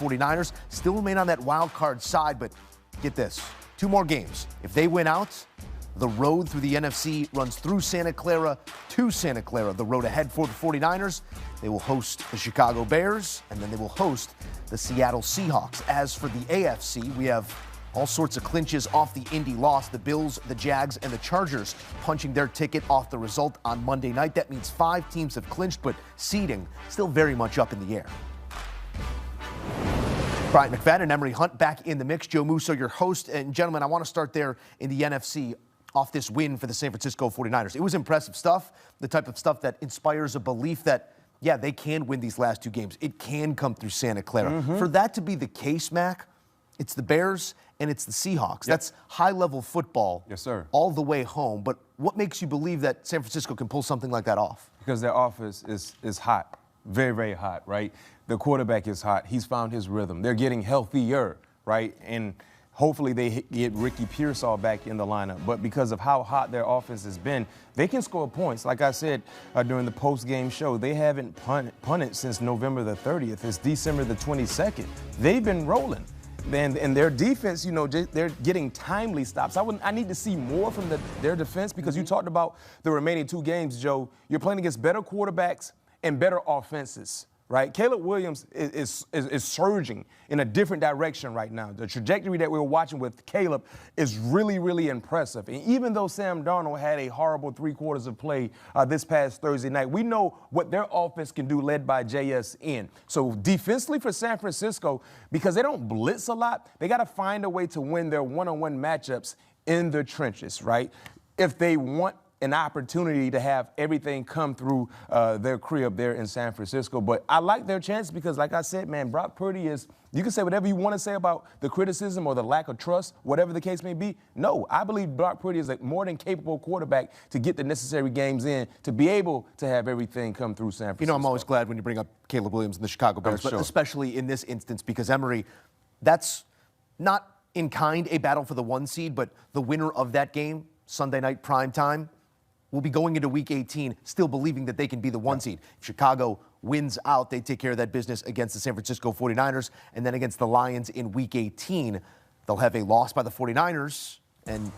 49ers still remain on that wild card side, but get this, 2 more games. If they win out, the road through the NFC runs through Santa Clara to Santa Clara. The road ahead for the 49ers, they will host the Chicago Bears, and then they will host the Seattle Seahawks. As for the AFC, we have all sorts of clinches off the Indy loss. The Bills, the Jags, and the Chargers punching their ticket off the result on Monday night. That means 5 teams have clinched, but seeding still very much up in the air. Bryant McFadden and Emery Hunt back in the mix. Joe Musso, your host. And gentlemen, I want to start there in the NFC off this win for the San Francisco 49ers. It was impressive stuff, the type of stuff that inspires a belief that, yeah, they can win these last 2 games. It can come through Santa Clara. For that to be the case, Mac, it's the Bears and it's the Seahawks. Yep. That's high-level football. Yes, sir. All the way home. But what makes you believe that San Francisco can pull something like that off? Because their offense is hot, very, very hot, right? The quarterback is hot. He's found his rhythm. They're getting healthier, right? And hopefully they get Ricky Pearsall back in the lineup. But because of how hot their offense has been, they can score points. Like I said during the post-game show, they haven't punted since November the 30th. It's December the 22nd. They've been rolling. And their defense, you know, they're getting timely stops. I need to see more from their defense because you talked about the remaining 2 games, Joe. You're playing against better quarterbacks and better offenses, right? Caleb Williams is surging in a different direction right now. The trajectory that we were watching with Caleb is really, really impressive. And even though Sam Darnold had a horrible 3 quarters of play this past Thursday night, we know what their offense can do led by JSN. So defensively for San Francisco, because they don't blitz a lot, they got to find a way to win their one-on-one matchups in the trenches, right? If they want an opportunity to have everything come through their crib there in San Francisco. But I like their chances because, like I said, man, Brock Purdy is, you can say whatever you want to say about the criticism or the lack of trust, whatever the case may be. No, I believe Brock Purdy is a more than capable quarterback to get the necessary games in to be able to have everything come through San Francisco. You know, I'm always glad when you bring up Caleb Williams and the Chicago Bears, but especially in this instance because, Emery, that's not in kind a battle for the 1 seed, but the winner of that game, Sunday night prime time, will be going into Week 18 still believing that they can be the 1 seed. If Chicago wins out, they take care of that business against the San Francisco 49ers, and then against the Lions in Week 18, they'll have a loss by the 49ers, and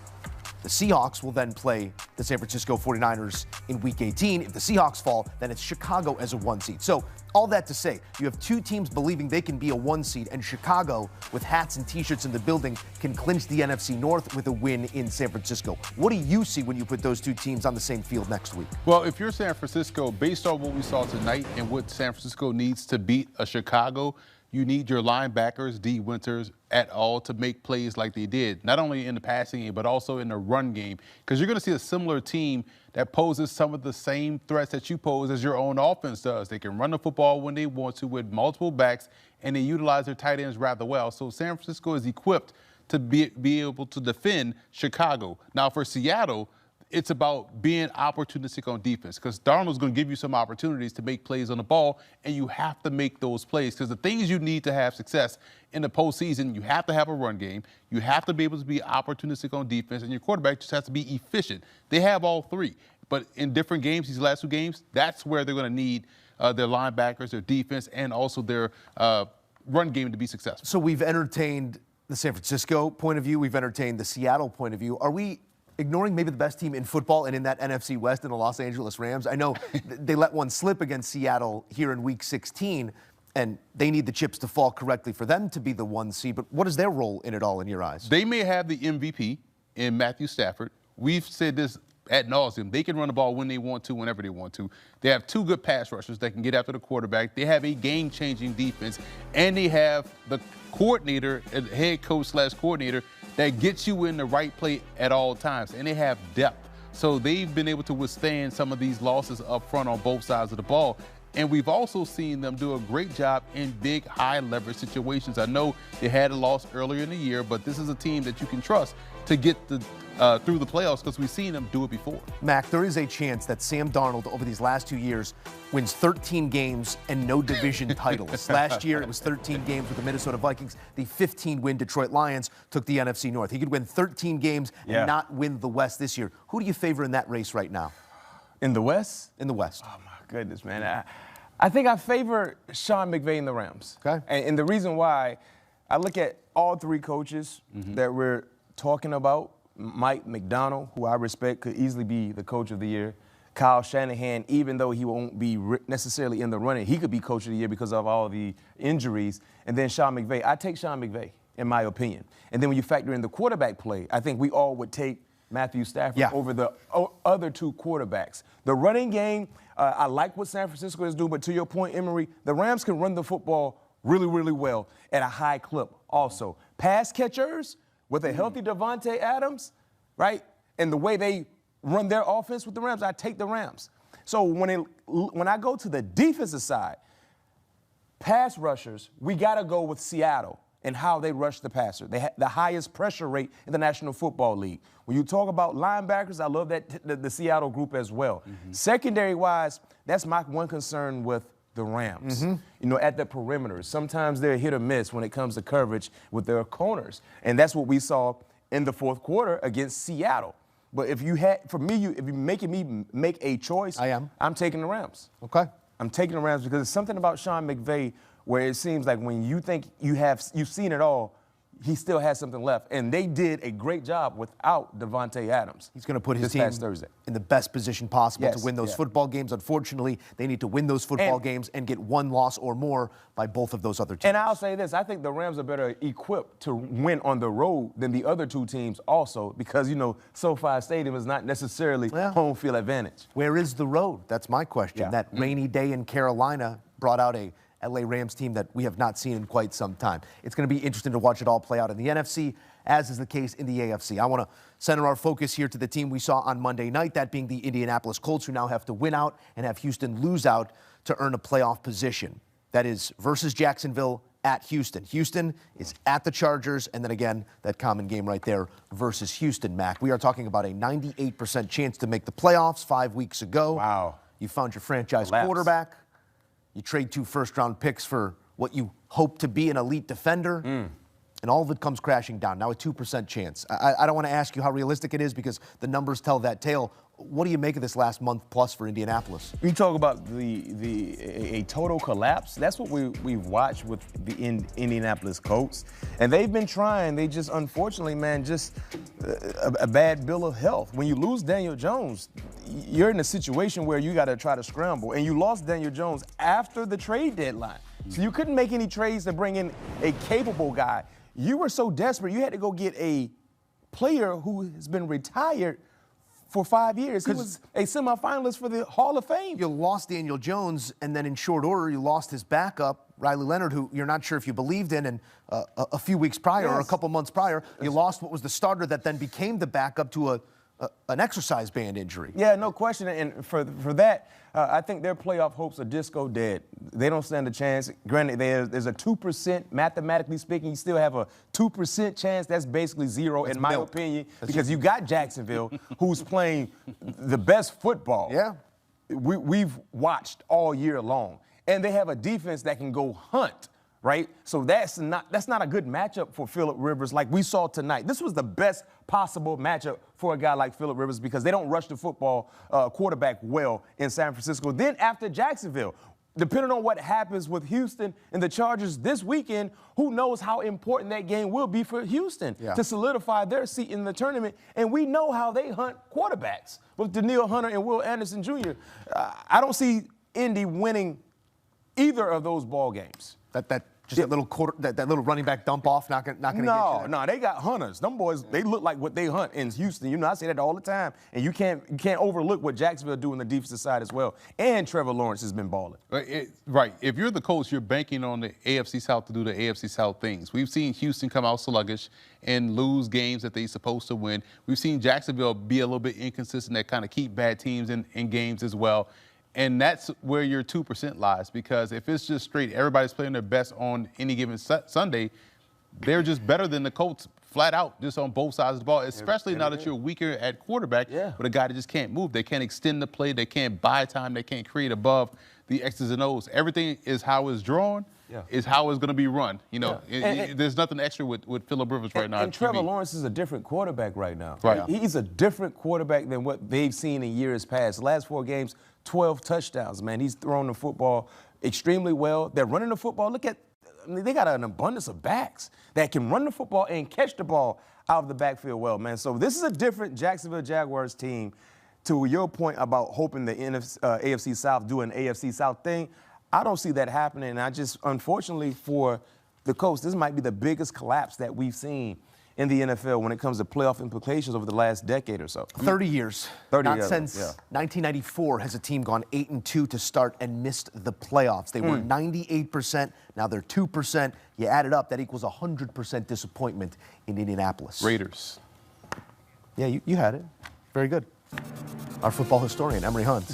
the Seahawks will then play the San Francisco 49ers in Week 18. If the Seahawks fall, then it's Chicago as a 1 seed. So all that to say, you have 2 teams believing they can be a 1 seed, and Chicago, with hats and T-shirts in the building, can clinch the NFC North with a win in San Francisco. What do you see when you put those 2 teams on the same field next week? Well, if you're San Francisco, based on what we saw tonight and what San Francisco needs to beat a Chicago, you need your linebackers, D. Winters, et al. To make plays like they did, not only in the passing game, but also in the run game, because you're going to see a similar team that poses some of the same threats that you pose as your own offense does. They can run the football when they want to with multiple backs, and they utilize their tight ends rather well. So San Francisco is equipped to be able to defend Chicago. Now, for Seattle, it's about being opportunistic on defense because Darnold's going to give you some opportunities to make plays on the ball, and you have to make those plays because the things you need to have success in the postseason, you have to have a run game, you have to be able to be opportunistic on defense, and your quarterback just has to be efficient. They have all 3. But in different games, these last 2 games, that's where they're going to need their linebackers, their defense, and also their run game to be successful. So we've entertained the San Francisco point of view. We've entertained the Seattle point of view. Are we ignoring maybe the best team in football and in that NFC West in the Los Angeles Rams? I know they let one slip against Seattle here in Week 16, and they need the chips to fall correctly for them to be the 1 seed. But what is their role in it all in your eyes? They may have the MVP in Matthew Stafford. We've said this ad nauseum. They can run the ball when they want to, whenever they want to. They have 2 good pass rushers that can get after the quarterback. They have a game-changing defense, and they have the coordinator, head coach / coordinator, that gets you in the right play at all times, and they have depth. So they've been able to withstand some of these losses up front on both sides of the ball. And we've also seen them do a great job in big, high-leverage situations. I know they had a loss earlier in the year, but this is a team that you can trust to get through the playoffs because we've seen them do it before. Mac, there is a chance that Sam Darnold over these last 2 years wins 13 games and no division titles. Last year, it was 13 games with the Minnesota Vikings. The 15-win Detroit Lions took the NFC North. He could win 13 games and not win the West this year. Who do you favor in that race right now? In the West? In the West. Oh, my goodness, man. I think I favor Sean McVay and the Rams. Okay. And the reason why, I look at all three coaches that we're talking about. Mike McDonald, who I respect, could easily be the coach of the year. Kyle Shanahan, even though he won't be necessarily in the running, he could be coach of the year because of all the injuries. And then Sean McVay. I take Sean McVay, in my opinion. And then when you factor in the quarterback play, I think we all would take Matthew Stafford over the other two quarterbacks. The running game, I like what San Francisco is doing, but to your point, Emery, the Rams can run the football really, really well at a high clip also. Pass catchers with a healthy Davante Adams, right, and the way they run their offense with the Rams, I take the Rams. So when I go to the defensive side, pass rushers, we got to go with Seattle and how they rush the passer. They have the highest pressure rate in the National Football League. When you talk about linebackers, I love that the Seattle group as well. Secondary-wise, that's my one concern with the Rams. You know, at the perimeters, sometimes they're hit or miss when it comes to coverage with their corners. And that's what we saw in the fourth quarter against Seattle. But if you had, for me, if you're making me make a choice, I'm taking the Rams. Okay. I'm taking the Rams because there's something about Sean McVay where it seems like when you think you've seen it all, he still has something left. And they did a great job without Davante Adams. He's going to put his team Thursday in the best position possible to win those football games. Unfortunately, they need to win those football games and get one loss or more by both of those other teams. And I'll say this, I think the Rams are better equipped to win on the road than the other two teams also because, you know, SoFi Stadium is not necessarily home field advantage. Where is the road? That's my question. That rainy day in Carolina brought out a LA Rams team that we have not seen in quite some time. It's going to be interesting to watch it all play out in the NFC, as is the case in the AFC. I want to center our focus here to the team we saw on Monday night, that being the Indianapolis Colts, who now have to win out and have Houston lose out to earn a playoff position. That is versus Jacksonville at Houston. Houston is at the Chargers, and then again, that common game right there versus Houston, Mac. We are talking about a 98% chance to make the playoffs 5 weeks ago. Wow. You found your franchise quarterback. You trade 2 first-round picks for what you hope to be an elite defender, and all of it comes crashing down. Now a 2% chance. I don't want to ask you how realistic it is because the numbers tell that tale. What do you make of this last month plus for Indianapolis? You talk about a total collapse. That's what we've watched with the Indianapolis Colts, and they've been trying. They just, unfortunately, man, just a bad bill of health. When you lose Daniel Jones, you're in a situation where you got to try to scramble, and you lost Daniel Jones after the trade deadline, so you couldn't make any trades to bring in a capable guy. You were so desperate, you had to go get a player who has been retired for 5 years. He was a semifinalist for the Hall of Fame. You lost Daniel Jones, and then in short order, you lost his backup, Riley Leonard, who you're not sure if you believed in, and a few weeks prior or a couple months prior, you lost what was the starter that then became the backup to an exercise band injury. Yeah, no question. And for that, I think their playoff hopes are disco dead. They don't stand a chance. Granted, there's a 2%, mathematically speaking, you still have a 2% chance. That's basically zero, in my opinion, because you got Jacksonville, who's playing the best football we've watched all year long. And they have a defense that can go hunt. Right? So that's not a good matchup for Phillip Rivers like we saw tonight. This was the best possible matchup for a guy like Phillip Rivers because they don't rush the football quarterback well in San Francisco. Then after Jacksonville, depending on what happens with Houston and the Chargers this weekend, who knows how important that game will be for Houston to solidify their seat in the tournament. And we know how they hunt quarterbacks with Danielle Hunter and Will Anderson Jr. I don't see Indy winning either of those ball games. That little running back dump off, not gonna get you there. No, they got hunters. Them boys, they look like what they hunt in Houston. You know, I say that all the time. And you can't overlook what Jacksonville do on the defensive side as well. And Trevor Lawrence has been balling. Right. If you're the coach, you're banking on the AFC South to do the AFC South things. We've seen Houston come out sluggish and lose games that they're supposed to win. We've seen Jacksonville be a little bit inconsistent that kind of keep bad teams in games as well. And that's where your 2% lies, because if it's just straight, everybody's playing their best on any given Sunday, they're just better than the Colts flat out, just on both sides of the ball, especially now that you're weaker at quarterback, but a guy that just can't move. They can't extend the play. They can't buy time. They can't create above the X's and O's. Everything is how it's drawn, is how it's going to be run. You know, there's nothing extra with Phillip Rivers right now. And Trevor Lawrence is a different quarterback right now. Right. He's a different quarterback than what they've seen in years past. The last 4 games, 12 touchdowns, man. He's throwing the football extremely well. They're running the football. They got an abundance of backs that can run the football and catch the ball out of the backfield well, man. So this is a different Jacksonville Jaguars team. To your point about hoping the AFC South do an AFC South thing, I don't see that happening. And I just, unfortunately for the Colts, this might be the biggest collapse that we've seen in the NFL when it comes to playoff implications over the last decade or so. 30 years. 30 Not years. since 1994 has a team gone 8-2 to start and missed the playoffs. They were 98%. Now they're 2%. You add it up, that equals 100% disappointment in Indianapolis. Raiders. Yeah, you had it. Very good. Our football historian, Emery Hunt.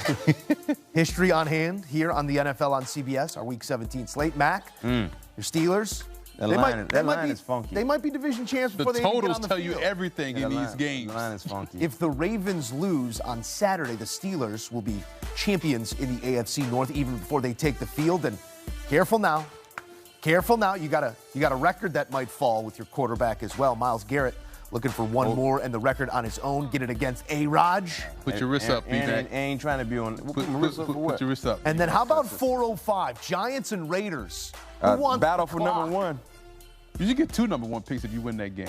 History on hand here on the NFL on CBS, our Week 17 slate. Mac, your Steelers. That line is funky. They might be division champs before they even get on the field. The totals tell you everything in these games. The line is funky. If the Ravens lose on Saturday, the Steelers will be champions in the AFC North even before they take the field. And careful now. Careful now. You got a record that might fall with your quarterback as well. Myles Garrett looking for one more and the record on his own. Get it against A-Raj. Put your wrists up, B-Mac. Ain't trying to be on. Put your wrists up. And then how about 405? Giants and Raiders. Who wants battle the for clock? number one. You should get 2 number 1 picks if you win that game.